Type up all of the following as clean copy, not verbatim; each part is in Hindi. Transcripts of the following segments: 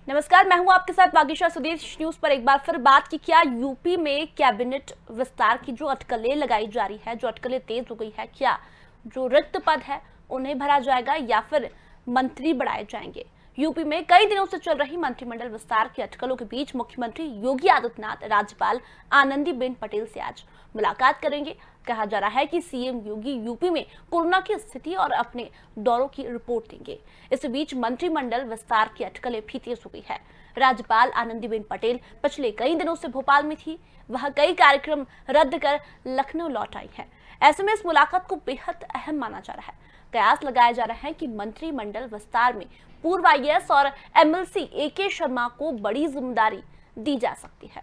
नमस्कार, मैं हूं आपके साथ वागीशा। स्वदेश न्यूज पर एक बार फिर बात की क्या यूपी में कैबिनेट विस्तार की जो अटकलें लगाई जा रही है, जो अटकलें तेज हो गई है, क्या जो रिक्त पद है उन्हें भरा जाएगा या फिर मंत्री बढ़ाए जाएंगे। यूपी में कई दिनों से चल रही मंत्रिमंडल विस्तार की अटकलों के बीच मुख्यमंत्री योगी आदित्यनाथ राज्यपाल आनंदीबेन पटेल से आज मुलाकात करेंगे। कहा जा रहा है कि सीएम योगी यूपी में कोरोना की स्थिति और अपने दौरों की रिपोर्ट देंगे। इस बीच मंत्रिमंडल विस्तार की अटकलें भी तेज हो गई है। राज्यपाल आनंदीबेन पटेल पिछले कई दिनों से भोपाल में थी, वह कई कार्यक्रम रद्द कर लखनऊ लौट आई है। ऐसे में इस मुलाकात को बेहद अहम माना जा रहा है। कयास लगाया जा रहा है कि मंत्रिमंडल विस्तार में पूर्व आईएएस और एमएलसी एके शर्मा को बड़ी जिम्मेदारी दी जा सकती है।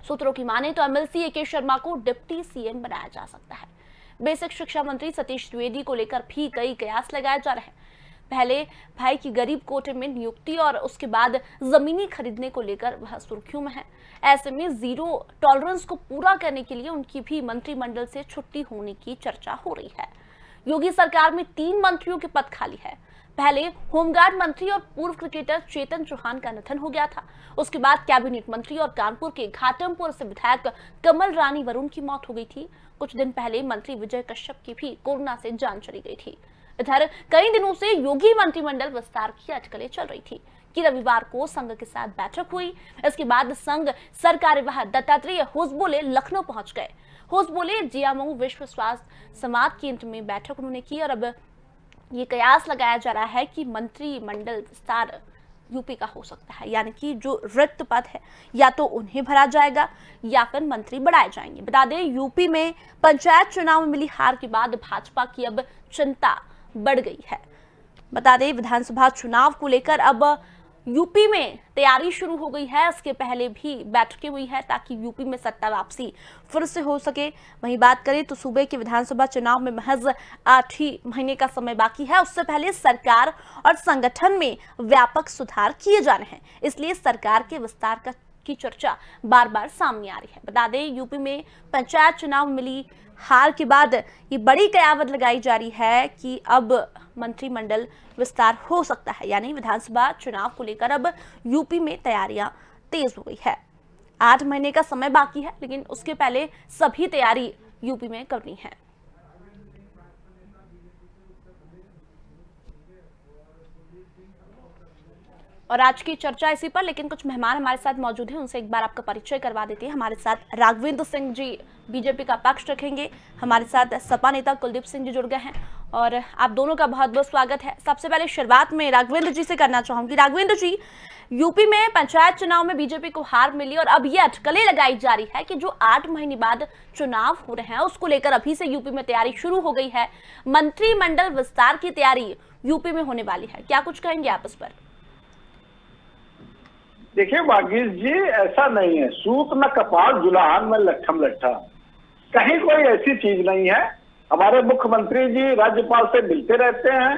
सूत्रों की माने तो एमएलसी एके शर्मा को डिप्टी सीएम बनाया जा सकता है। बेसिक शिक्षा मंत्री सतीश द्विवेदी को लेकर भी कई कयास लगाए जा रहे हैं। पहले भाई की गरीब कोटे में नियुक्ति और उसके बाद जमीनी खरीदने को लेकर वह सुर्खियों में है। ऐसे में जीरो टॉलरेंस को पूरा करने के लिए उनकी भी मंत्रिमंडल से छुट्टी होने की चर्चा हो रही है। योगी सरकार में 3 मंत्रियों के पद खाली है। पहले होमगार्ड मंत्री और पूर्व क्रिकेटर चेतन चौहान का निधन हो गया था। उसके बाद कैबिनेट मंत्री और कानपुर के घाटमपुर से विधायक कमल रानी वरुण की मौत हो गई थी। कुछ दिन पहले मंत्री विजय कश्यप की भी कोरोना से जान चली गई थी। इधर कई दिनों से योगी मंत्रिमंडल विस्तार की अटकलें चल रही थी कि रविवार को संघ के साथ बैठक हुई। इसके बाद संघ सरकार्यवाह दत्तात्रेय होसबोले लखनऊ पहुंच गए। होसबोले जियामऊ विश्व स्वास्थ्य समाज केंद्र में बैठक उन्होंने की और अब ये कयास लगाया जा रहा है कि मंत्रिमंडल विस्तार यूपी का हो सकता है, यानी कि जो रिक्त पद है या तो उन्हें भरा जाएगा या फिर मंत्री बढ़ाए जाएंगे। बता दें, यूपी में पंचायत चुनाव में मिली हार के बाद भाजपा की अब चिंता बढ़ गई है। बता दें, विधानसभा चुनाव को लेकर अब यूपी में तैयारी शुरू हो गई है। इसके पहले भी बैठकें हुई है ताकि यूपी में सत्ता वापसी फिर से हो सके। वहीं बात करें तो सूबे के विधानसभा चुनाव में महज 8 ही महीने का समय बाकी है। उससे पहले सरकार और संगठन में व्यापक सुधार किए जाने हैं, इसलिए सरकार के विस्तार की चर्चा बार बार सामने आ रही है। बता दें, यूपी में पंचायत चुनाव में मिली हार के बाद ये बड़ी कयावत लगाई जा रही है कि अब मंत्रिमंडल विस्तार हो सकता है, यानी विधानसभा चुनाव को लेकर अब यूपी में तैयारियां तेज हो गई है। 8 महीने का समय बाकी है, लेकिन उसके पहले सभी तैयारी यूपी में करनी है। और आज की चर्चा इसी पर, लेकिन कुछ मेहमान हमारे साथ मौजूद हैं, उनसे एक बार आपका परिचय करवा देते हैं। हमारे साथ राघवेंद्र सिंह जी बीजेपी का पक्ष रखेंगे, हमारे साथ सपा नेता कुलदीप सिंह जी जुड़ गए हैं और आप दोनों का बहुत बहुत स्वागत है। सबसे पहले शुरुआत में राघवेंद्र जी से करना चाहूंगी। राघवेंद्र जी, यूपी में पंचायत चुनाव में बीजेपी को हार मिली और अब ये अटकलें लगाई जा रही है कि जो 8 महीने बाद चुनाव हो रहे हैं उसको लेकर अभी से यूपी में तैयारी शुरू हो गई है। मंत्रिमंडल विस्तार की तैयारी यूपी में होने वाली है, क्या कुछ कहेंगे आप इस पर? देखिए वागीश जी, ऐसा नहीं है सूत न कपाल जुलान में लट्ठम लट्ठा, कहीं कोई ऐसी चीज नहीं है। हमारे मुख्यमंत्री जी राज्यपाल से मिलते रहते हैं,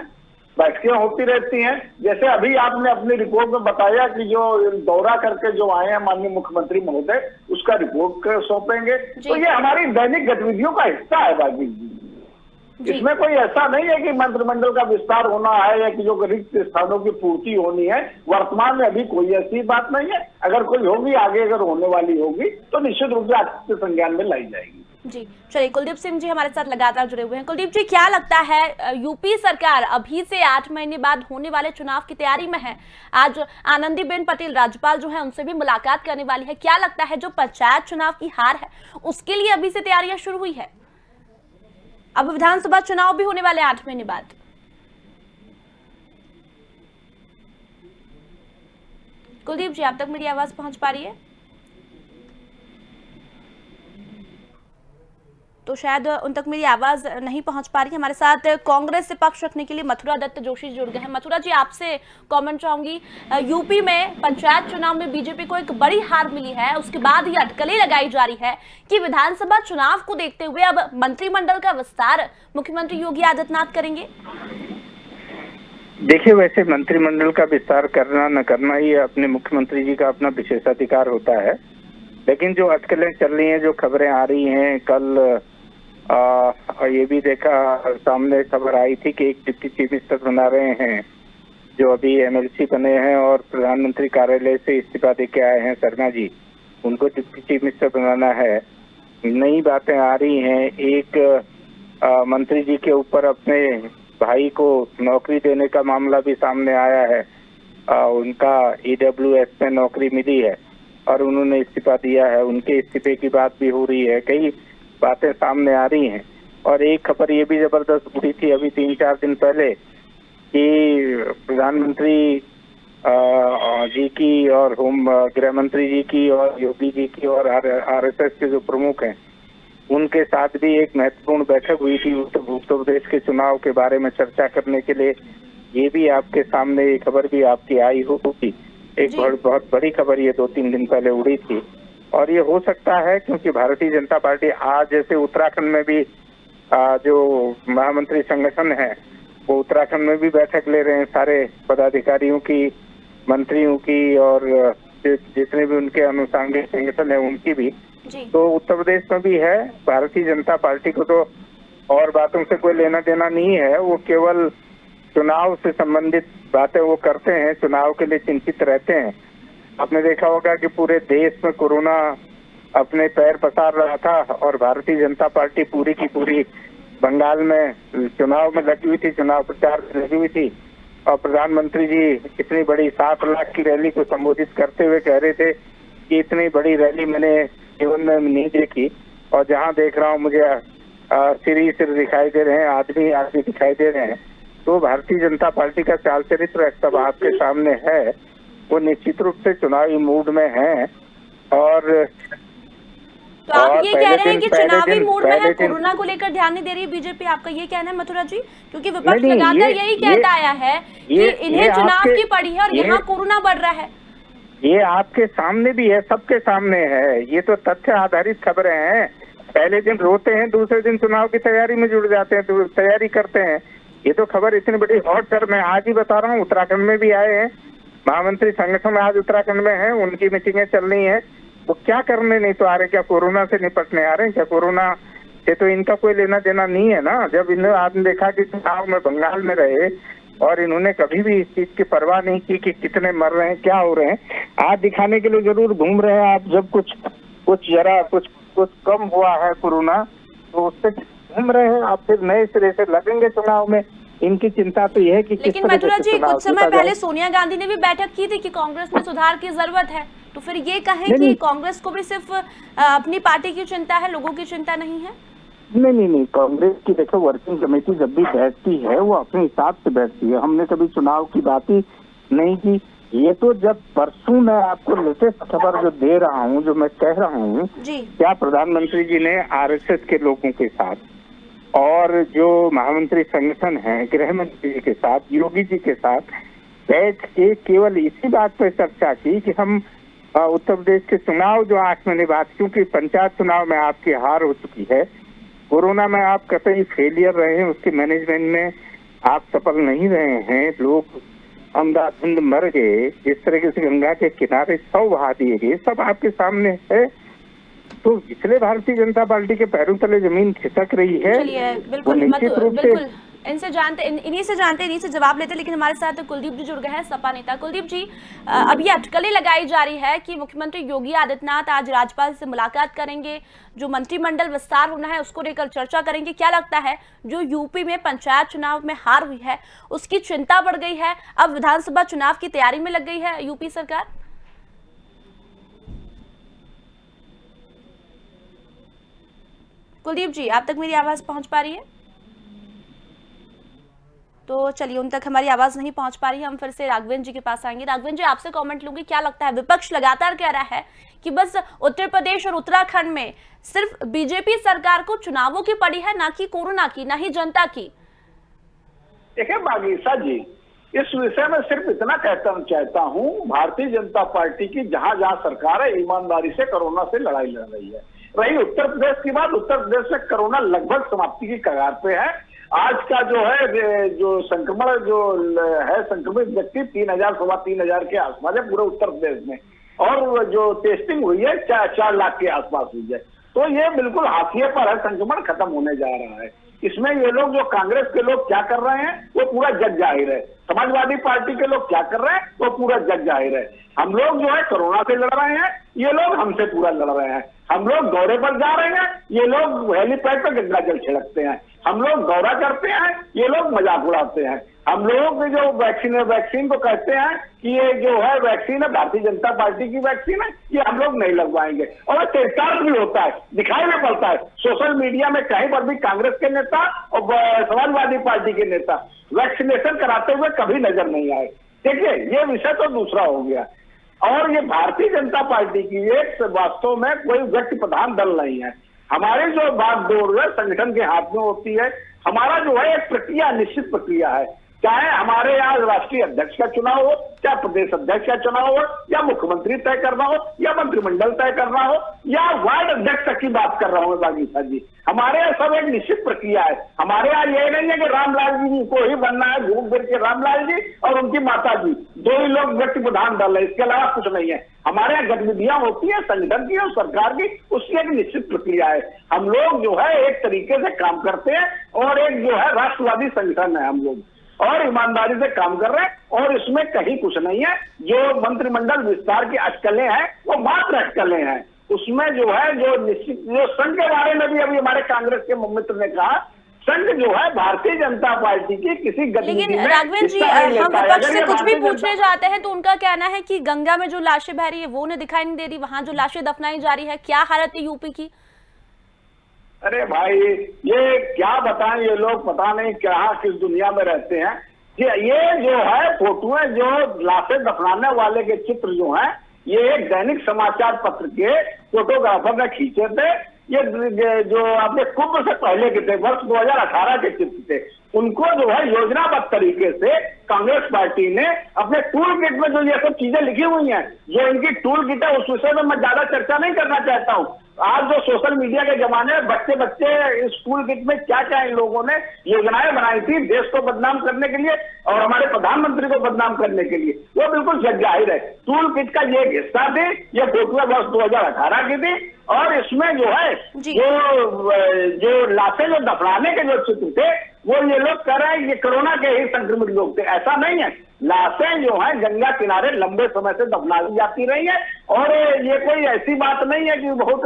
बैठकें होती रहती हैं। जैसे अभी आपने अपनी रिपोर्ट में बताया कि जो दौरा करके जो आए हैं माननीय मुख्यमंत्री महोदय, उसका रिपोर्ट सौंपेंगे, तो ये हमारी दैनिक गतिविधियों का हिस्सा है वागीश जी। इसमें कोई ऐसा नहीं है कि मंत्रिमंडल का विस्तार होना है या कि जो रिक्त स्थानों की पूर्ति होनी है। वर्तमान में अभी कोई ऐसी बात नहीं है। अगर कोई होगी, आगे अगर होने वाली होगी तो निश्चित रूप से आपके संज्ञान में लाई जाएगी। जी चलिए, कुलदीप सिंह जी हमारे साथ लगातार जुड़े हुए हैं। कुलदीप जी, क्या लगता है यूपी सरकार अभी से 8 महीने बाद होने वाले चुनाव की तैयारी में है? आज आनंदीबेन पटेल राज्यपाल जो है उनसे भी मुलाकात करने वाली है। क्या लगता है जो पंचायत चुनाव की हार है उसके लिए अभी से तैयारियां शुरू हुई है? अब विधानसभा चुनाव भी होने वाले 8 महीने बाद। कुलदीप जी, आप तक मेरी आवाज पहुंच पा रही है? तो शायद उन तक मेरी आवाज नहीं पहुंच पा रही है। हमारे साथ कांग्रेस से पक्ष रखने के लिए मथुरा दत्त जोशी जुड़ गए हैं। मथुरा जी, आपसे कमेंट चाहूंगी। यूपी में पंचायत चुनाव में बीजेपी को एक बड़ी हार मिली है, उसके बाद ये अटकलें लगाई जा रही है कि विधानसभा चुनाव को देखते हुए अब मंत्रिमंडल का विस्तार मुख्यमंत्री योगी आदित्यनाथ करेंगे। देखिए, वैसे मंत्रिमंडल का विस्तार करना न करना ये अपने मुख्यमंत्री जी का अपना विशेषाधिकार होता है, लेकिन जो अटकलें चल रही हैं, जो खबरें आ रही हैं, कल ये भी देखा, सामने खबर आई थी कि एक डिप्टी चीफ मिनिस्टर बना रहे हैं जो अभी एमएलसी बने हैं और प्रधानमंत्री कार्यालय से इस्तीफा दे के आए हैं शर्मा जी, उनको डिप्टी चीफ मिनिस्टर बनाना है। नई बातें आ रही हैं। एक मंत्री जी के ऊपर अपने भाई को नौकरी देने का मामला भी सामने आया है। उनका ईडब्ल्यूएस में नौकरी मिली है और उन्होंने इस्तीफा दिया है। उनके इस्तीफे की बात भी हो रही है। कई बातें सामने आ रही हैं। और एक खबर ये भी जबरदस्त उठी थी अभी 3-4 दिन पहले कि प्रधानमंत्री जी की और गृह मंत्री जी की और योगी जी की और आरएसएस के जो प्रमुख हैं उनके साथ भी एक महत्वपूर्ण बैठक हुई थी उत्तर प्रदेश के चुनाव के बारे में चर्चा करने के लिए। ये भी आपके सामने ये खबर भी आपकी आई होगी। एक बहुत बड़ी खबर ये 2-3 दिन पहले उड़ी थी। और ये हो सकता है क्योंकि भारतीय जनता पार्टी आज जैसे उत्तराखंड में भी जो महामंत्री संगठन है वो उत्तराखंड में भी बैठक ले रहे हैं, सारे पदाधिकारियों की, मंत्रियों की और जितने भी उनके अनुषंगिक संगठन है उनकी भी। तो उत्तर प्रदेश में भी है। भारतीय जनता पार्टी को तो और बातों से कोई लेना देना नहीं है। वो केवल चुनाव से संबंधित बातें वो करते हैं, चुनाव के लिए चिंतित रहते हैं। आपने देखा होगा कि पूरे देश में कोरोना अपने पैर पसार रहा था और भारतीय जनता पार्टी पूरी की पूरी बंगाल में चुनाव में लगी हुई थी, चुनाव प्रचार में लगी हुई थी। और प्रधानमंत्री जी इतनी बड़ी 7 लाख की रैली को संबोधित करते हुए कह रहे थे कि इतनी बड़ी रैली मैंने जीवन में नहीं देखी। और जहां देख रहा हूं मुझे सिर दिखाई दे रहे हैं, आदमी दिखाई दे रहे हैं। तो भारतीय जनता पार्टी का चाल चरित्र सब आपके सामने है। वो निश्चित रूप से चुनावी मूड में है। और तो आप ये कह रहे हैं कि चुनावी मूड में है, कोरोना को लेकर ध्यान नहीं दे रही है बीजेपी, आपका ये कहना है मथुरा जी? क्योंकि विपक्ष लगातार यही कहता आया है कि इन्हें चुनाव की पड़ी है और यहाँ कोरोना बढ़ रहा है। ये आपके सामने भी है, सबके सामने है। ये तो तथ्य आधारित खबरें हैं। पहले दिन रोते हैं, दूसरे दिन चुनाव की तैयारी में जुड़ जाते हैं, तो तैयारी करते हैं। ये तो खबर इतनी बड़ी हॉट कर, मैं आज ही बता रहा हूँ, उत्तराखंड में भी आए हैं महामंत्री संगठन आज उत्तराखंड में है, उनकी मीटिंगें चल रही हैं। वो क्या करने नहीं तो आ रहे, क्या कोरोना से निपटने आ रहे हैं? क्या कोरोना से तो इनका कोई लेना देना नहीं है ना। जब इन्हें आपने देखा कि चुनाव में बंगाल में रहे और इन्होंने कभी भी इस चीज की परवाह नहीं की कि कितने मर रहे हैं, क्या हो रहे हैं। आज दिखाने के लिए जरूर घूम रहे हैं आप। जब कुछ कम हुआ है कोरोना तो उससे घूम रहे हैं आप, फिर नए सिरे से लगेंगे चुनाव में। इनकी चिंता तो यह है कि लेकिन मथुरा जी कुछ समय पहले सोनिया गांधी ने भी बैठक की थी कि कांग्रेस में सुधार की जरूरत है। तो फिर ये कहें कि कांग्रेस को भी सिर्फ अपनी पार्टी की चिंता है, लोगों की चिंता नहीं है? नहीं, कांग्रेस की देखो वर्किंग कमेटी जब भी बैठती है वो अपने हिसाब से बैठती है। हमने कभी चुनाव की बात ही नहीं की। ये तो जब परसों मैं आपको लेटेस्ट खबर जो दे रहा हूँ, जो मैं कह रहा हूँ, क्या प्रधानमंत्री जी ने आरएसएस के लोगों के साथ और जो महामंत्री संगठन है गृह मंत्री जी के साथ, योगी जी के साथ बैठ के केवल इसी बात पर चर्चा की कि हम उत्तर प्रदेश के चुनाव जो 8 महीने बाद, क्योंकि पंचायत चुनाव में आपकी हार हो चुकी है, कोरोना में आप कतई फेलियर रहे हैं, उसके मैनेजमेंट में आप सफल नहीं रहे हैं, लोग अंधाधुंध मर गए, जिस तरीके से गंगा के किनारे 100 बहा दिए गए, सब आपके सामने है। तो इसलिए भारतीय जनता पार्टी के पैरों तले जमीन खिसक रही है। बिल्कुल इन्हीं से जवाब लेते। लेकिन हमारे साथ कुलदीप जी जुड़ गए हैं, सपा नेता। कुलदीप जी, अब ये अटकलें लगाई जा रही है कि मुख्यमंत्री योगी आदित्यनाथ आज राज्यपाल से मुलाकात करेंगे, जो मंत्रिमंडल विस्तार होना है उसको लेकर चर्चा करेंगे। क्या लगता है जो यूपी में पंचायत चुनाव में हार हुई है उसकी चिंता बढ़ गई है, अब विधानसभा चुनाव की तैयारी में लग गई है यूपी सरकार? कुलदीप जी, आप तक मेरी आवाज पहुंच पा रही है? तो चलिए, उन तक हमारी आवाज नहीं पहुंच पा रही है। हम फिर से राघवेंद्र जी के पास आएंगे। राघवेंद्र जी, आपसे कमेंट लूंगी। क्या लगता है, विपक्ष लगातार कह रहा है कि बस उत्तर प्रदेश और उत्तराखंड में सिर्फ बीजेपी सरकार को चुनावों की पड़ी है, ना कि कोरोना की, ना ही जनता की। देखिए बागीसा जी, इस विषय में सिर्फ इतना कहना चाहता हूँ, भारतीय जनता पार्टी की जहां जहां सरकार है ईमानदारी से कोरोना से लड़ाई लड़ रही है। रही उत्तर प्रदेश की बात, उत्तर प्रदेश में कोरोना लगभग समाप्ति की कगार पे है। आज का जो है जो संक्रमण जो है, संक्रमित व्यक्ति 3,000 सवा 3,000 के आसपास है पूरे उत्तर प्रदेश में, और जो टेस्टिंग हुई है 4 लाख के आसपास हुई है। तो ये बिल्कुल हाशिए पर है, संक्रमण खत्म होने जा रहा है। इसमें ये लोग जो कांग्रेस के लोग क्या कर रहे हैं वो पूरा जग जाहिर है, समाजवादी पार्टी के लोग क्या कर रहे हैं वो पूरा जग जाहिर है। हम लोग जो है कोरोना से लड़ रहे हैं, ये लोग हमसे पूरा लड़ रहे हैं। हम लोग दौरे पर जा रहे हैं, ये लोग हेलीपैड पर गंगा जल छिड़कते हैं। हम लोग दौरा करते हैं, ये लोग मजाक उड़ाते हैं। हम लोगों की जो वैक्सीन को कहते हैं कि ये जो है वैक्सीन है भारतीय जनता पार्टी की वैक्सीन है, ये हम लोग नहीं लगवाएंगे, और टेलीकास्ट भी होता है, दिखाई में पड़ता है सोशल मीडिया में, कहीं पर भी कांग्रेस के नेता और समाजवादी पार्टी के नेता वैक्सीनेशन कराते हुए कभी नजर नहीं आए। देखिए ये विषय तो दूसरा हो गया। और ये भारतीय जनता पार्टी की एक वास्तव में कोई व्यक्ति प्रधान दल नहीं है। हमारी जो बागडोर है संगठन के हाथ में होती है। हमारा जो है एक प्रक्रिया, निश्चित प्रक्रिया है, चाहे हमारे यहाँ राष्ट्रीय अध्यक्ष का चुनाव हो, चाहे प्रदेश अध्यक्ष का चुनाव हो, या मुख्यमंत्री तय करना हो, या मंत्रिमंडल तय करना हो, या वार्ड अध्यक्ष तक की बात कर रहा हूँ बागीसा जी। हमारे यहाँ सब एक निश्चित प्रक्रिया है। हमारे यहाँ ये नहीं है कि रामलाल जी को ही बनना है, घूम फिर के रामलाल जी और उनकी माता जी, दो ही लोग व्यक्ति प्रधान दल है, इसके अलावा कुछ नहीं है। हमारे यहाँ गतिविधियां होती है संगठन की और सरकार की, उसकी एक निश्चित प्रक्रिया है। हम लोग जो है एक तरीके से काम करते हैं, और एक जो है राष्ट्रवादी संगठन है हम लोग, और ईमानदारी से काम कर रहे हैं, और इसमें कहीं कुछ नहीं है। जो मंत्रिमंडल विस्तार की अटकलें हैं वो मात्र अटकलें हैं। उसमें जो है जो निश्चित, जो संघ के बारे में भी अभी हमारे कांग्रेस के मित्र ने कहा, संघ जो है भारतीय जनता पार्टी की किसी गतिविधि में, लेकिन राघवेंद्र जी, हम विपक्ष से कुछ भी पूछने जाते हैं तो उनका कहना है कि गंगा में जो लाशें बह रही है वो उन्हें दिखाई नहीं दे रही, वहां जो लाशें दफनाई जा रही है। क्या हालत है यूपी की? अरे भाई ये क्या बताएं, ये लोग पता नहीं क्या किस दुनिया में रहते हैं। ये जो है फोटोएं, जो लाशें दफनाने वाले के चित्र जो हैं, ये एक दैनिक समाचार पत्र के फोटोग्राफर ने खींचे थे। ये जो अपने कुंभ से पहले के थे, वर्ष 2018 के चित्र थे। उनको जो है योजनाबद्ध तरीके से कांग्रेस पार्टी ने अपने टूल किट में जो ये सब चीजें लिखी हुई हैं, जो इनकी टूल किट है, उस विषय में मैं ज्यादा चर्चा नहीं करना चाहता हूँ। आज जो सोशल मीडिया के जमाने में बच्चे इस टूल किट में क्या क्या इन लोगों ने योजनाएं बनाई थी देश को बदनाम करने के लिए और हमारे प्रधानमंत्री को बदनाम करने के लिए, वो बिल्कुल जग जाहिर है। टूल किट का ये एक हिस्सा थी, ये फोटो वर्ष 2018 की थी, और इसमें जो है जो लाशें जो दफनाने के जो चित्र थे वो ये लोग कह रहे हैं ये कोरोना के ही संक्रमित लोग थे। ऐसा नहीं है, लाशें जो है गंगा किनारे लंबे समय से दफना दी जाती रही है, और ये कोई ऐसी बात नहीं है कि बहुत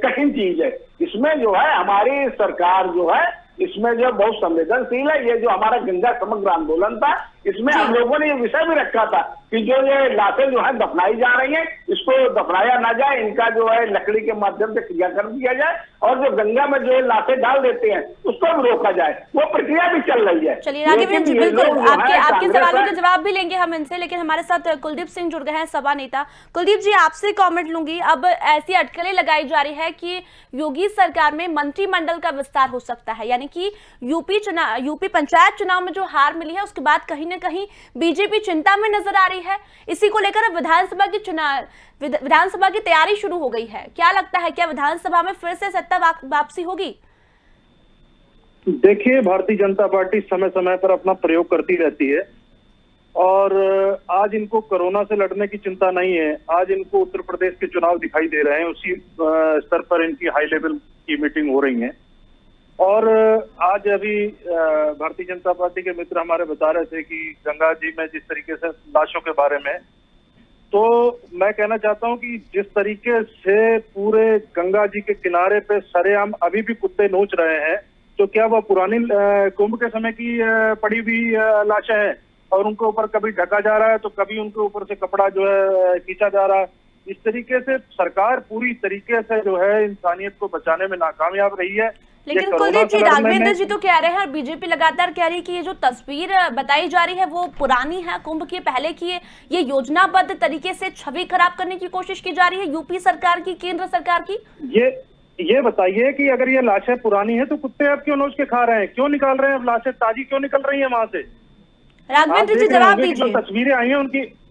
कठिन चीज है। इसमें जो है हमारी सरकार जो है इसमें जो बहुत संवेदनशील है। ये जो हमारा गंगा समग्र आंदोलन था, इसमें हम लोगों ने ये विषय भी रखा था कि जो ये लाशें जो है दफनाई जा रही हैं, इसको दफनाया ना जाए, इनका जो है लकड़ी के माध्यम से क्रियाकरण किया जाए, और जो गंगा में जो लाशें डाल देते हैं उसको भी रोका जाए। वो प्रक्रिया भी चल रही है। चलिए राघवेंद्र जी, बिल्कुल आपके सवालों के जवाब भी लेंगे हम इनसे, लेकिन हमारे साथ कुलदीप सिंह जुड़ गए हैं, सपा नेता। कुलदीप जी, आपसे कॉमेंट लूंगी। अब ऐसी अटकलें लगाई जा रही है कि योगी सरकार में मंत्रिमंडल का विस्तार हो सकता है, यानी कि यूपी पंचायत चुनाव में जो हार मिली है उसके बाद कहीं ना कहीं बीजेपी चिंता में नजर आ रही है। इसी को लेकर अब विधानसभा की तैयारी शुरू हो गई है। क्या लगता है, क्या विधानसभा में फिर से सत्ता वापसी होगी? देखिए, भारतीय जनता पार्टी समय समय पर अपना प्रयोग करती रहती है, और आज इनको कोरोना से लड़ने की चिंता नहीं है। आज इनको उत्तर प्रदेश के चुनाव दिखाई दे रहे हैं, उसी स्तर पर इनकी हाई लेवल की मीटिंग हो रही है। और आज अभी भारतीय जनता पार्टी के मित्र हमारे बता रहे थे कि गंगा जी में जिस तरीके से लाशों के बारे में, तो मैं कहना चाहता हूं कि जिस तरीके से पूरे गंगा जी के किनारे पे सरेआम अभी भी कुत्ते नोच रहे हैं, तो क्या वह पुरानी कुंभ के समय की पड़ी हुई लाशें हैं, और उनके ऊपर कभी ढका जा रहा है तो कभी उनके ऊपर से कपड़ा जो है खींचा जा रहा है। इस तरीके से सरकार पूरी तरीके से जो है इंसानियत को बचाने में नाकामयाब रही है। लेकिन कुलदीप जी, राघवेंद्र जी तो कह रहे हैं, और बीजेपी लगातार कह रही है कि ये जो तस्वीर बताई जा रही है वो पुरानी है, कुंभ के पहले की है। ये योजनाबद्ध तरीके से छवि खराब करने की कोशिश की जा रही है यूपी सरकार की, केंद्र सरकार की। ये बताइए कि अगर ये लाशें पुरानी है तो कुत्ते अब क्यों नोच के खा रहे हैं, क्यों निकाल रहे हैं, अब लाशें ताजी क्यों निकल रही है वहां से? राघवेंद्र जी जवाब दीजिए। तस्वीरें आई हैं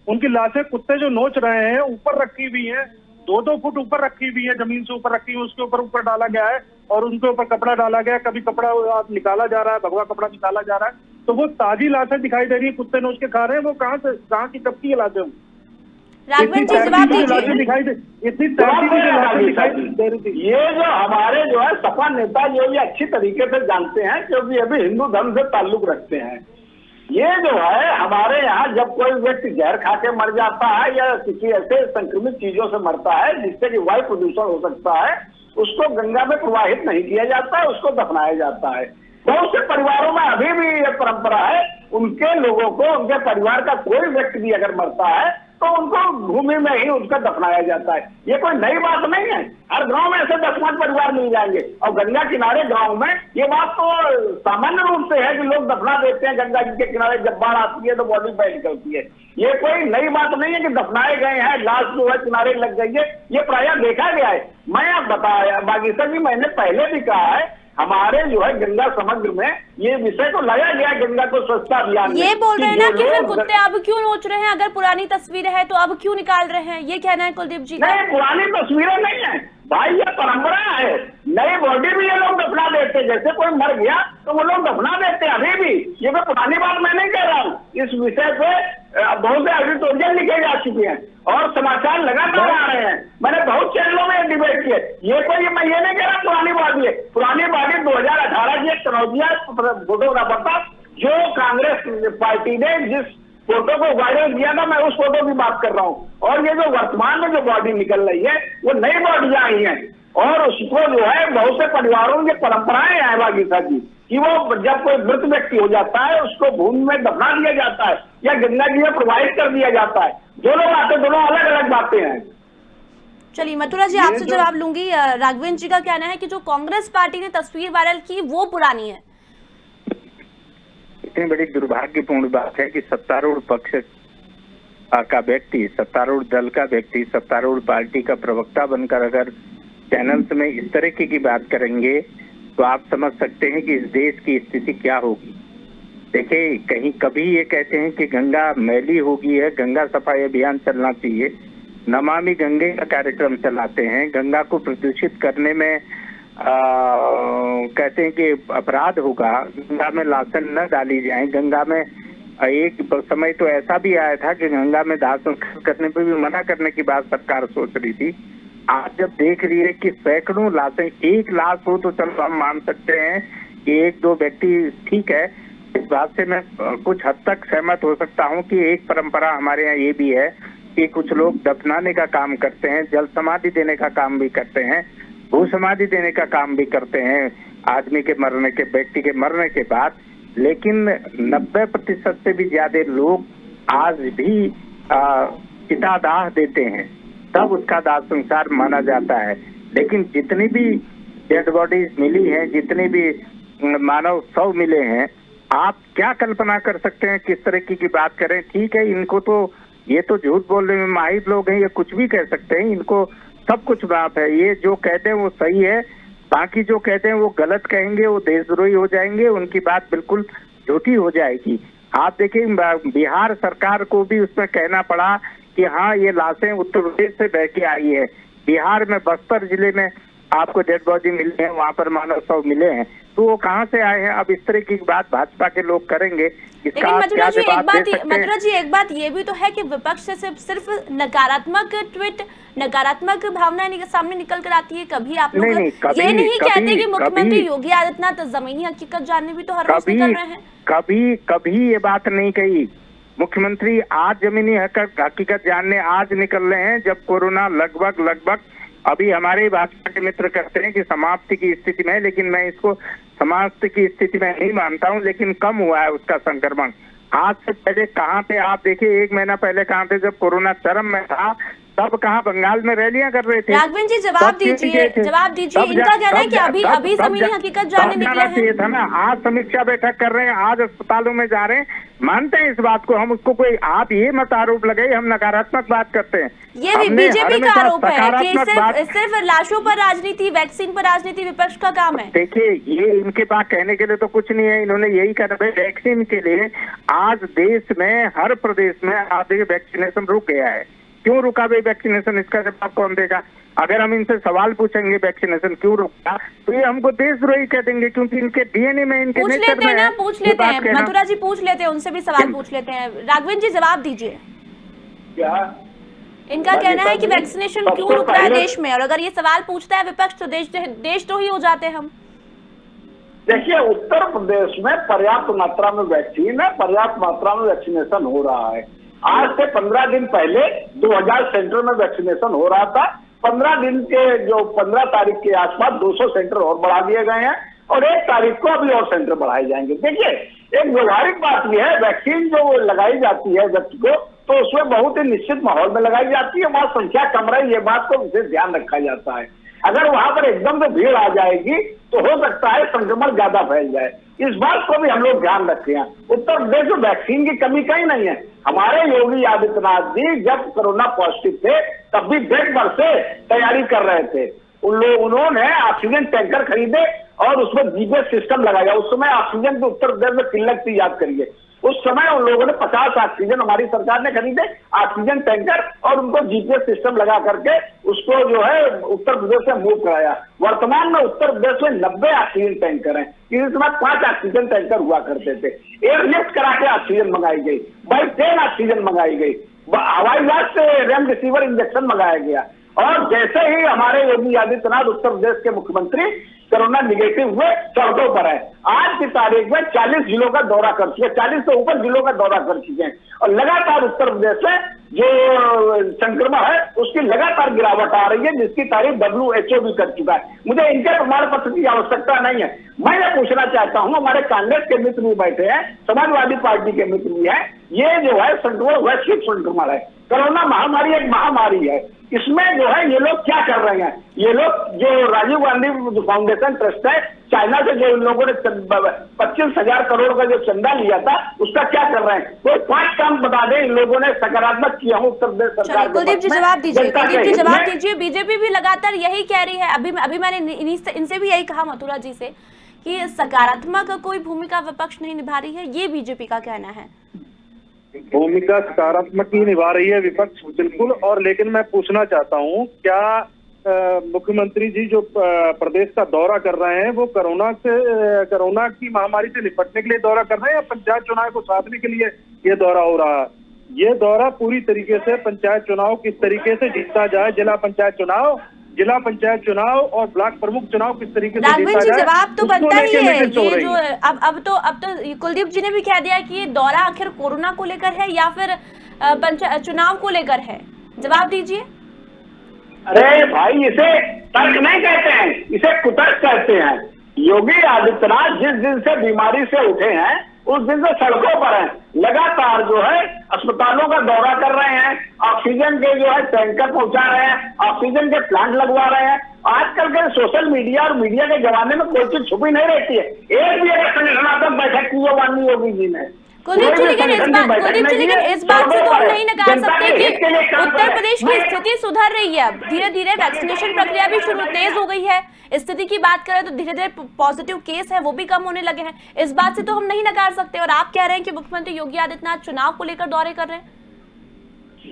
उनकी लाशें कुत्ते जो नोच रहे हैं, ऊपर रखी हुई है, 2-2 फुट ऊपर रखी हुई है, जमीन से ऊपर रखी हुई, उसके ऊपर डाला गया है, और उनके ऊपर कपड़ा डाला गया, कभी कपड़ा निकाला जा रहा है, भगवा कपड़ा निकाला जा रहा है, तो वो ताजी लाशें दिखाई दे रही है, कुत्ते नोच के खा रहे हैं। वो कहाँ की कब की लाशें? राघवन जी जवाब दीजिए। दिखाई दे इतनी ये जो हमारे जो है सपा नेता जो ये अच्छी तरीके से जानते हैं क्योंकि अभी हिंदू धर्म से ताल्लुक रखते हैं। ये जो है हमारे यहाँ जब कोई व्यक्ति जहर खा के मर जाता है या किसी ऐसे संक्रमित चीजों से मरता है जिससे कि वायु प्रदूषण हो सकता है, उसको गंगा में प्रवाहित नहीं किया जाता है, उसको दफनाया जाता है। बहुत से परिवारों में अभी भी ये परंपरा है, उनके लोगों को, उनके परिवार का कोई व्यक्ति भी अगर मरता है तो उनको भूमि में ही उसका दफनाया जाता है। ये कोई नई बात नहीं है, हर गांव में ऐसे 10-5 परिवार मिल जाएंगे। और गंगा किनारे गांव में ये बात तो सामान्य रूप से है कि लोग दफना देते हैं गंगा जी के किनारे, जब बाढ़ आती है तो बॉडी बैठ निकलती है। ये कोई नई बात नहीं है कि दफनाए गए हैं, लाश जो है किनारे लग गई है, ये प्रायः देखा गया है। मैं आप बताया बागीसा जी, मैंने पहले भी कहा है हमारे जो है गंगा समग्र में ये विषय को लाया गया गंगा को स्वच्छता अभियान। ये बोल रहे हैं ना कि फिर कुत्ते अब क्यों नोच रहे हैं, अगर पुरानी तस्वीरें हैं तो अब क्यों निकाल रहे हैं, ये कहना है कुलदीप जी का। नहीं, पुरानी तस्वीरें नहीं है भाई, ये परंपरा है। नई बॉडी भी ये लोग दफना देते, जैसे कोई मर गया तो वो लोग दफना देते हैं अभी भी। ये कोई पुरानी बात मैं नहीं कह रहा हूँ। इस विषय पे बहुत से एडिटोरियल लिखे जा चुके हैं और समाचार लगातार आ रहे हैं। मैंने बहुत चैनलों में डिबेट किए। ये कोई मैं ये नहीं कह रहा पुरानी बात, ये पुरानी बात 2018 की एक कनौजिया फोटोग्राफर था जो कांग्रेस पार्टी ने जिस फोटो को वायरल किया था, मैं उस फोटो की बात कर रहा हूँ। और ये जो वर्तमान में जो बॉडी निकल रही है वो नई बॉडी आई है और उसको जो है बहुत से परिवारों की परंपराएं हैं बागीसा जी कि वो जब कोई मृत व्यक्ति हो जाता है उसको भूमि में दफना दिया जाता है या गंगा जी में प्रवाहित कर दिया जाता है। दोनों बातें, दोनों अलग अलग बातें हैं। चलिए मथुरा जी आपसे जवाब लूंगी। राघवेंद्र जी का कहना है कि जो कांग्रेस पार्टी ने तस्वीर वायरल की वो पुरानी है। इतनी बड़ी दुर्भाग्यपूर्ण बात है कि सत्तारूढ़ पक्ष का व्यक्ति, सत्तारूढ़ दल का व्यक्ति, सत्तारूढ़ पार्टी का प्रवक्ता बनकर अगर चैनल्स में इस तरह की बात करेंगे तो आप समझ सकते हैं कि इस देश की स्थिति क्या होगी। देखिए, कहीं कभी ये कहते हैं कि गंगा मैली हो गई है, गंगा सफाई अभियान चलना चाहिए, नमामि गंगे का कार्यक्रम चलाते हैं, गंगा को प्रदूषित करने में कहते हैं कि अपराध होगा, गंगा में लाशन न डाली जाए। गंगा में एक समय तो ऐसा भी आया था कि गंगा में दाह संस्कार करने पर भी मना करने की बात सरकार सोच रही थी। आज जब देख रही है कि सैकड़ों लाशें, एक लाश हो तो चलो हम मान सकते हैं कि 1-2 व्यक्ति ठीक है, इस बात से मैं कुछ हद तक सहमत हो सकता हूं कि एक परंपरा हमारे यहाँ ये भी है कि कुछ लोग दफनाने का काम करते हैं, जल समाधि देने का काम भी करते हैं, भू समाधि देने का काम भी करते हैं आदमी के मरने के, व्यक्ति के मरने के बाद। लेकिन 90% से भी ज्यादा लोग आज भी चितादाह देते हैं, तब उसका दाह संस्कार माना जाता है। लेकिन जितनी भी डेड बॉडीज मिली हैं, जितने भी मानव शव मिले हैं, आप क्या कल्पना कर सकते हैं किस तरह की बात करें। ठीक है, इनको तो ये तो झूठ बोलने में माहिर लोग हैं, ये कुछ भी कह सकते हैं, इनको सब कुछ बात है। ये जो कहते हैं वो सही है, बाकी जो कहते हैं वो गलत कहेंगे, वो देशद्रोही हो जाएंगे, उनकी बात बिल्कुल झूठी हो जाएगी। आप देखिए, बिहार सरकार को भी उसमें कहना पड़ा कि हाँ ये लाशें उत्तर प्रदेश से बह के आई है। बिहार में बस्तर जिले में आपको डेड बॉडी मिले हैं, वहाँ पर मानव शव मिले हैं, तो वो कहाँ से आए हैं। अब इस तरह की बात भाजपा के लोग करेंगे, इसका मथुरा जी एक बात ये भी तो है कि विपक्ष से सिर्फ नकारात्मक ट्वीट, नकारात्मक भावनाएं सामने निकल कर आती है। कभी आप लोग ये नहीं कहते कि मुख्यमंत्री योगी आदित्यनाथ जमीनी हकीकत जानने भी तो हर रोज निकल रहे हैं। कभी ये बात नहीं कही। मुख्यमंत्री आज जमीनी हकीकत जानने आज निकल रहे हैं, जब कोरोना लगभग अभी हमारे भाजपा के मित्र कहते हैं कि समाप्ति की स्थिति में है, लेकिन मैं इसको समाप्ति की स्थिति में नहीं मानता हूं, लेकिन कम हुआ है उसका संक्रमण। आज से पहले कहाँ थे आप देखिए, 1 महीना पहले कहाँ थे जब कोरोना चरम में था, तब कहाँ बंगाल में रैलियां कर रहे थे। राघवेंद्र जी जवाब दीजिए। इनका कहना है कि अभी जमीनी हकीकत जानने निकले हैं। था ना, आज समीक्षा बैठक कर रहे हैं, आज अस्पतालों में जा रहे हैं, मानते हैं इस बात को हम। उसको कोई आप ये मत आरोप लगाइए हम नकारात्मक बात करते हैं। ये भी बीजेपी का आरोप है कि सिर्फ लाशों पर राजनीति, वैक्सीन पर राजनीति विपक्ष का काम है। देखिए, ये इनके पास कहने के लिए तो कुछ नहीं है, इन्होंने यही कहा है वैक्सीन के लिए। आज देश में हर प्रदेश में आधे वैक्सीनेशन रुक गया है। क्यों रुका भाई वैक्सीनेशन, इसका जवाब कौन देगा? अगर हम इनसे सवाल पूछेंगे वैक्सीनेशन क्यों रुका, तो ये हमको देशद्रोही कह देंगे, क्योंकि इनके डीएनए में, इनके नेचर में है। पूछ लेते हैं मथुरा जी, पूछ लेते हैं, उनसे भी सवाल पूछ लेते हैं। राघवेंद्र जी जवाब दीजिए। क्या इनका कहना है कि वैक्सीनेशन क्यों रुक रहा है देश में, और अगर ये सवाल पूछता है विपक्ष तो देशद्रोही हो जाते हैं हम। देखिए, उत्तर प्रदेश में पर्याप्त मात्रा में वैक्सीन है, पर्याप्त मात्रा में वैक्सीनेशन हो रहा है। आज से 15 दिन पहले 2000 सेंटर में वैक्सीनेशन हो रहा था। 15 दिन के जो 15 तारीख के आसपास 200 सेंटर और बढ़ा दिए गए हैं और 1 तारीख को अभी और सेंटर बढ़ाए जाएंगे। देखिए, एक व्यवहारिक बात यह है, वैक्सीन जो लगाई जाती है व्यक्ति को, तो उसमें बहुत ही निश्चित माहौल में लगाई जाती है, वहां संख्या कम रही, ये बात को विशेष ध्यान रखा जाता है। अगर वहां पर एकदम से भीड़ आ जाएगी तो हो सकता है संक्रमण ज्यादा फैल जाए, इस बात को भी हम लोग ध्यान रखते हैं। उत्तर प्रदेश में वैक्सीन की कमी कहीं नहीं है। हमारे योगी आदित्यनाथ जी जब कोरोना पॉजिटिव थे तब भी देश भर से तैयारी कर रहे थे। उन्होंने ऑक्सीजन टैंकर खरीदे और उसमें जीपीएस सिस्टम लगाया। उस समय ऑक्सीजन की उत्तर प्रदेश में किल्लत थी, याद करिए। उस समय उन लोगों ने 50 ऑक्सीजन हमारी सरकार ने खरीदे, ऑक्सीजन टैंकर, और उनको जीपीएस सिस्टम लगा करके उसको जो है उत्तर प्रदेश से मूव कराया। वर्तमान में उत्तर प्रदेश में 90 ऑक्सीजन टैंकर हैं। इस समय 5 ऑक्सीजन टैंकर हुआ करते थे। एयरलिफ्ट करा के ऑक्सीजन मंगाई गई, बाई ट्रेन ऑक्सीजन मंगाई गई, हवाई जहाज से रेमडेसिविर इंजेक्शन मंगाया गया। और जैसे ही हमारे योगी आदित्यनाथ उत्तर प्रदेश के मुख्यमंत्री कोरोना निगेटिव हुए, सड़कों पर है। आज की तारीख में 40 जिलों का दौरा कर चुके हैं, 40 से ऊपर जिलों का दौरा कर चुके हैं और लगातार उत्तर प्रदेश में जो संक्रमण है उसकी लगातार गिरावट आ रही है, जिसकी तारीफ WHO भी कर चुका है। मुझे इनके प्रमाण पत्र की आवश्यकता नहीं है। मैं ये पूछना चाहता हूं, हमारे कांग्रेस के मित्र भी बैठे हैं, समाजवादी पार्टी के मित्र भी हैं, ये जो है संक्रमण वैश्विक संक्रमण है। कोरोना महामारी एक महामारी है, इसमें जो है ये लोग क्या कर रहे हैं? ये लोग जो राजीव गांधी फाउंडेशन ट्रस्ट है, चाइना से जो इन लोगों ने 25,000 करोड़ का जो चंदा लिया था, उसका क्या कर रहे हैं? कोई 5 काम बता दें इन लोगों ने सकारात्मक किया हो उत्तर प्रदेश सरकार। कुलदीप जी जवाब दीजिए, कुलदीप जी जवाब दीजिए। बीजेपी भी लगातार यही कह रही है, अभी मैंने इनसे भी यही कहा, मथुरा जी से, कि सकारात्मक कोई भूमिका विपक्ष नहीं निभा रही है, ये बीजेपी का कहना है। भूमिका सकारात्मक ही निभा रही है विपक्ष, बिल्कुल। और लेकिन मैं पूछना चाहता हूं, क्या मुख्यमंत्री जी जो प्रदेश का दौरा कर रहे हैं वो कोरोना की महामारी से निपटने के लिए दौरा कर रहे हैं या पंचायत चुनाव को साधने के लिए ये दौरा हो रहा है? ये दौरा पूरी तरीके से पंचायत चुनाव किस तरीके से जीता जाए, जिला पंचायत चुनाव और ब्लॉक प्रमुख चुनाव किस तरीके से जीता जाए, जवाब तो बनता ही है। ये जो अब तो कुलदीप जी ने भी कह दिया कि ये दौरा आखिर कोरोना को लेकर है या फिर चुनाव को लेकर है, जवाब दीजिए। अरे भाई, इसे तर्क नहीं कहते हैं, इसे कुतर्क कहते हैं। योगी आदित्यनाथ जिस दिन से बीमारी से उठे हैं उस दिन से सड़कों पर हैं, लगातार जो है अस्पतालों का दौरा कर रहे हैं, ऑक्सीजन के जो है टैंकर पहुंचा रहे हैं, ऑक्सीजन के प्लांट लगवा रहे हैं। आजकल के सोशल मीडिया और मीडिया के जमाने में कोई चीज छुपी नहीं रहती है। एक भी अगर संगठनात्मक बैठक की माननीय योगी जी ने, कुलदीप जी, लेकिन इस बात से तो हम नहीं नकार सकते कि उत्तर प्रदेश की स्थिति सुधर रही है। अब धीरे धीरे वैक्सीनेशन प्रक्रिया भी तेज हो गई है। स्थिति की बात करें तो धीरे धीरे पॉजिटिव केस है वो भी कम होने लगे हैं। इस बात से तो हम नहीं नकार सकते। और आप कह रहे हैं कि मुख्यमंत्री योगी आदित्यनाथ चुनाव को लेकर दौरे कर रहे हैं।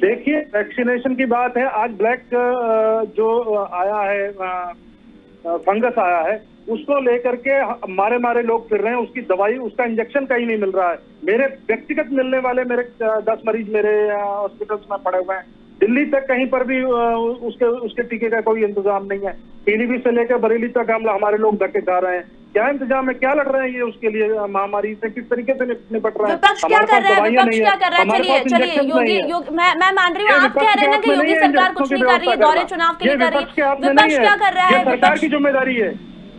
देखिए, वैक्सीनेशन की बात है। आज ब्लैक जो आया है, फंगस आया है, उसको लेकर के मारे लोग फिर रहे हैं। उसकी दवाई, उसका इंजेक्शन कहीं नहीं मिल रहा है। मेरे व्यक्तिगत मिलने वाले 10 मरीज मेरे हॉस्पिटल्स में पड़े हुए हैं। दिल्ली तक कहीं पर भी उसके टीके का कोई इंतजाम नहीं है। पीलीभीत से लेकर बरेली तक हमारे लोग धक्के खा रहे हैं। क्या इंतजाम है, क्या लड़ रहे हैं ये उसके लिए, महामारी से किस तरीके से निपट रहे हैं? विपक्ष क्या कर रहा है? चलिए योगी, मैं मान रही हूँ, आप कह रहे हैं ना कि योगी सरकार कुछ नहीं कर रही है, दौरे चुनाव के लिए कर रही है। विपक्ष क्या कर रहा है? सरकार की जिम्मेदारी है,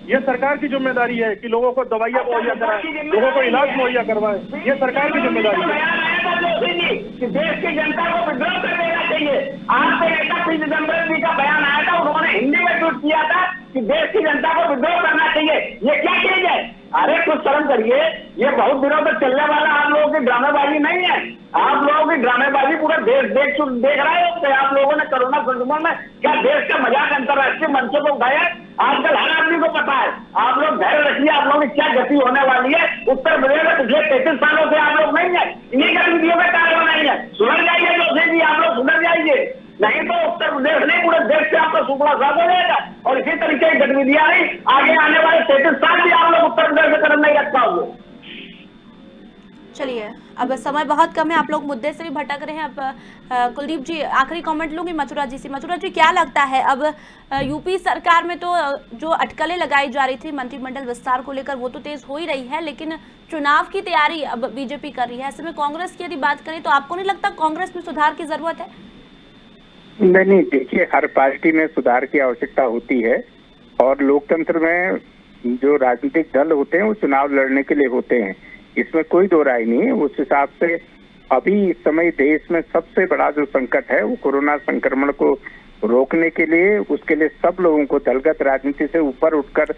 ये सरकार की जिम्मेदारी है कि लोगों को दवाइयां मुहैया कराए, लोगों को इलाज मुहैया करवाए। ये सरकार की जिम्मेदारी है कि देश की जनता को विद्रोह कर देना चाहिए। आज से नेता पी चिदम्बरम जी का बयान आया था, उन्होंने हिंदी में ट्वीट किया था कि देश की जनता को विद्रोह करना चाहिए। ये क्या चीज है? अरे कुछ शर्म करिए। ये बहुत दिनों तक चलने वाला आप लोगों की ड्रामेबाजी नहीं है। आप लोगों की ड्रामेबाजी पूरा देश देख रहा है कि आप लोगों ने कोरोना संक्रमण में क्या देश का मजाक अंतर्राष्ट्रीय मंचों को उठाया। आजकल हर आदमी को पता है। आप लोग धैर्य रखिए, आप लोगों की क्या गति होने वाली है। उत्तर प्रदेश में पिछले 33 सालों से आप लोग नहीं है, इन्हीं गतिविधियों में कार्य नहीं है। सुधर जाइए जोशी जी, आप लोग सुधर जाइए, नहीं तो उत्तर प्रदेश नहीं पूरे देश से आपका सुपड़ा साफ हो जाएगा। और इसी तरीके की गतिविधियां नहीं, आगे आने वाले 33 साल भी आप लोग उत्तर प्रदेश में कदम नहीं रख पाओगे। चलिए अब समय बहुत कम है, आप लोग मुद्दे से भी भटक रहे हैं। अब कुलदीप जी, आखिरी कमेंट लूंगी मथुरा जी से। मथुरा जी, क्या लगता है अब यूपी सरकार में तो जो अटकलें लगाई जा रही थी मंत्रिमंडल विस्तार को लेकर वो तो तेज हो ही रही है, लेकिन चुनाव की तैयारी अब बीजेपी कर रही है। ऐसे में कांग्रेस की यदि बात करें तो आपको नहीं लगता कांग्रेस में सुधार की जरूरत है? नहीं, देखिए, हर पार्टी में सुधार की आवश्यकता होती है और लोकतंत्र में जो राजनीतिक दल होते हैं वो चुनाव लड़ने के लिए होते हैं, इसमें कोई दो राय नहीं है। उस हिसाब से अभी इस समय देश में सबसे बड़ा जो संकट है वो कोरोना संक्रमण को रोकने के लिए, उसके लिए सब लोगों को दलगत राजनीति से ऊपर उठकर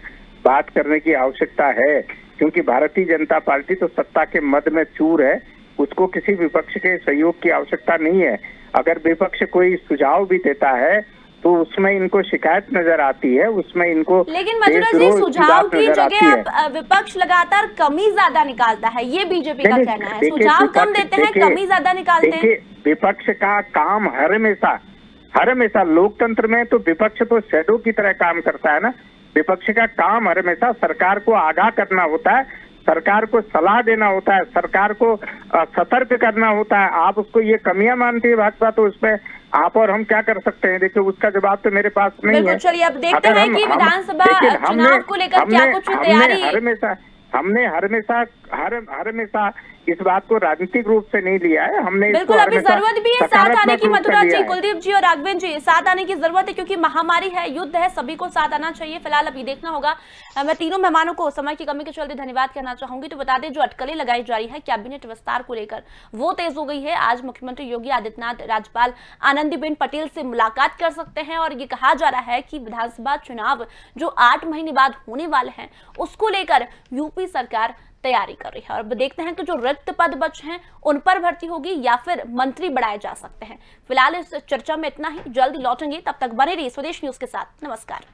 बात करने की आवश्यकता है, क्योंकि भारतीय जनता पार्टी तो सत्ता के मद में चूर है, उसको किसी विपक्ष के सहयोग की आवश्यकता नहीं है। अगर विपक्ष कोई सुझाव भी देता है तो उसमें इनको शिकायत नजर आती है, उसमें इनको। लेकिन मथुरा जी, सुझाव की जगह आप विपक्ष लगातार कमी ज्यादा निकालता है, ये बीजेपी का कहना है। सुझाव कम देते हैं, कमी ज्यादा निकालते हैं। देखिए, विपक्ष का काम हर हमेशा लोकतंत्र में तो विपक्ष तो शैडो की तरह काम करता है ना। विपक्ष का काम हर हमेशा सरकार को आगाह करना होता है, सरकार को सलाह देना होता है, सरकार को सतर्क करना होता है। आप उसको ये कमियां मानती है भाजपा, तो उसमें आप और हम क्या कर सकते हैं? देखिए, उसका जवाब तो मेरे पास नहीं है। चलिए, अब देखते हैं कि विधानसभा चुनाव को लेकर क्या कुछ तैयारी। हमने हर हमेशा इस बात को राजनीतिक रूप से नहीं लिया है। हमने बिल्कुल, अभी जरूरत भी है साथ आने की। मथुरा जी, कुलदीप जी और राघवेंद्र जी, साथ आने की जरूरत है क्योंकि महामारी है, युद्ध है, सभी को साथ आना चाहिए। फिलहाल अभी देखना होगा। मैं तीनों मेहमानों को समय की कमी के चलते धन्यवाद कहना चाहूंगी। तो बता दें, जो अटकलें लगाई जा रही है कैबिनेट विस्तार को लेकर वो तेज हो गई है। आज मुख्यमंत्री योगी आदित्यनाथ राज्यपाल आनंदीबेन पटेल से मुलाकात कर सकते हैं और ये कहा जा रहा है कि विधानसभा चुनाव जो 8 महीने बाद होने वाले हैं उसको लेकर यूपी सरकार तैयारी कर रही है। और देखते हैं कि जो रिक्त पद बचे हैं उन पर भर्ती होगी या फिर मंत्री बढ़ाए जा सकते हैं। फिलहाल इस चर्चा में इतना ही, जल्द लौटेंगे, तब तक बने रहिए स्वदेश न्यूज के साथ। नमस्कार।